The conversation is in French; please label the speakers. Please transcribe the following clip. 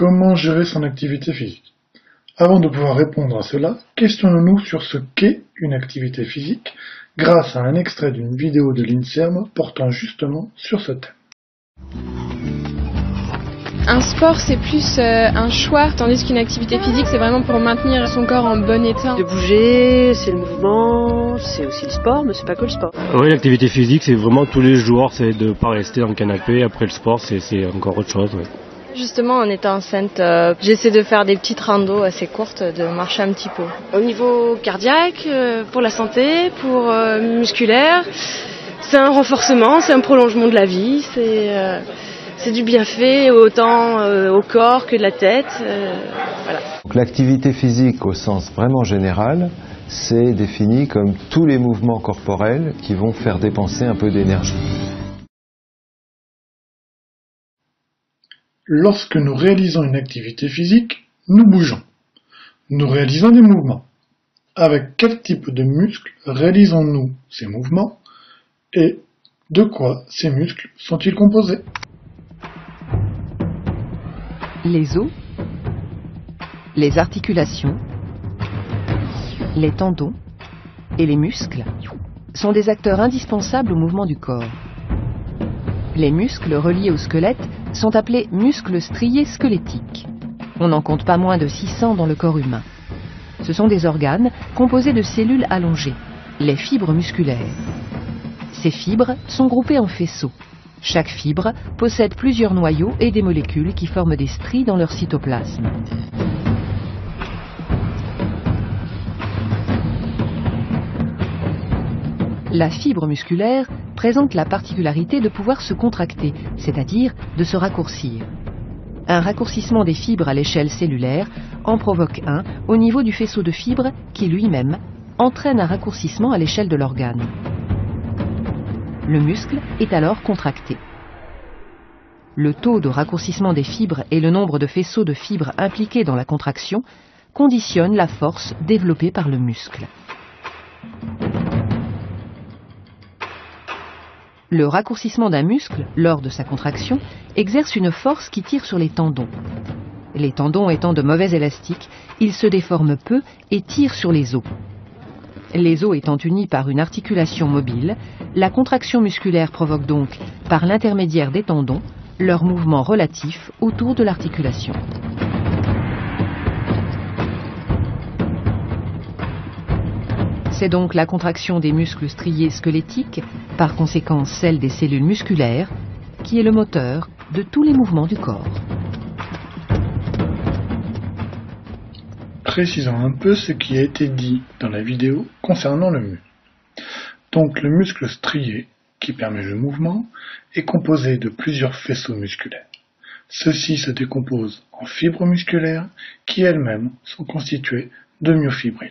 Speaker 1: Comment gérer son activité physique? Avant de pouvoir répondre à cela, questionnons-nous sur ce qu'est une activité physique grâce à un extrait d'une vidéo de l'INSERM portant justement sur ce thème.
Speaker 2: Un sport, c'est plus un choix, tandis qu'une activité physique, c'est vraiment pour maintenir son corps en bon état.
Speaker 3: De bouger, c'est le mouvement, c'est aussi le sport, mais c'est pas que le sport.
Speaker 4: Oui, l'activité physique, c'est vraiment tous les jours, c'est de ne pas rester dans le canapé. Après le sport, c'est encore autre chose. Ouais.
Speaker 5: Justement, en étant enceinte, j'essaie de faire des petites randos assez courtes, de marcher un petit peu.
Speaker 3: Au niveau cardiaque, pour la santé, pour musculaire, c'est un renforcement, c'est un prolongement de la vie, c'est du bienfait autant au corps que de la tête. Voilà.
Speaker 6: Donc, l'activité physique au sens vraiment général, c'est défini comme tous les mouvements corporels qui vont faire dépenser un peu d'énergie.
Speaker 1: Lorsque nous réalisons une activité physique, nous bougeons. Nous réalisons des mouvements. Avec quel type de muscles réalisons-nous ces mouvements et de quoi ces muscles sont-ils composés?
Speaker 7: Les os, les articulations, les tendons et les muscles sont des acteurs indispensables au mouvement du corps. Les muscles reliés au squelette sont appelés muscles striés squelettiques. On n'en compte pas moins de 600 dans le corps humain. Ce sont des organes composés de cellules allongées, les fibres musculaires. Ces fibres sont groupées en faisceaux. Chaque fibre possède plusieurs noyaux et des molécules qui forment des stries dans leur cytoplasme. La fibre musculaire présente la particularité de pouvoir se contracter, c'est-à-dire de se raccourcir. Un raccourcissement des fibres à l'échelle cellulaire en provoque un au niveau du faisceau de fibres qui lui-même entraîne un raccourcissement à l'échelle de l'organe. Le muscle est alors contracté. Le taux de raccourcissement des fibres et le nombre de faisceaux de fibres impliqués dans la contraction conditionnent la force développée par le muscle. Le raccourcissement d'un muscle, lors de sa contraction, exerce une force qui tire sur les tendons. Les tendons étant de mauvais élastiques, ils se déforment peu et tirent sur les os. Les os étant unis par une articulation mobile, la contraction musculaire provoque donc, par l'intermédiaire des tendons, leur mouvement relatif autour de l'articulation. C'est donc la contraction des muscles striés squelettiques, par conséquent celle des cellules musculaires, qui est le moteur de tous les mouvements du corps.
Speaker 1: Précisons un peu ce qui a été dit dans la vidéo concernant le muscle. Donc le muscle strié, qui permet le mouvement, est composé de plusieurs faisceaux musculaires. Ceux-ci se décomposent en fibres musculaires qui elles-mêmes sont constituées de myofibrilles.